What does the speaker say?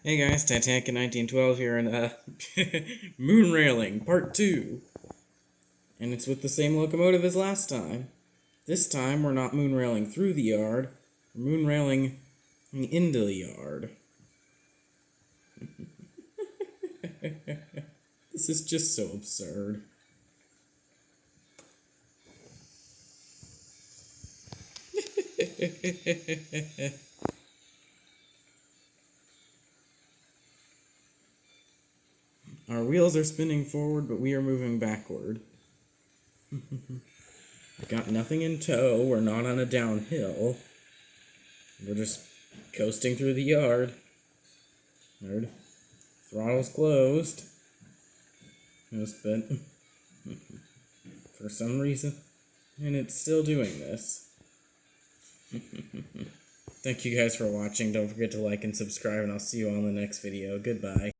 Hey guys, Titanic in 1912 here in Moonrailing Part 2. And it's with the same locomotive as last time. This time we're not moonrailing through the yard, we're moonrailing into the yard. This is just so absurd. Our wheels are spinning forward, but we are moving backward. We got nothing in tow, we're not on a downhill. We're just coasting through the yard. Throttle's closed. But for some reason, and it's still doing this. Thank you guys for watching. Don't forget to like and subscribe, and I'll see you on the next video. Goodbye.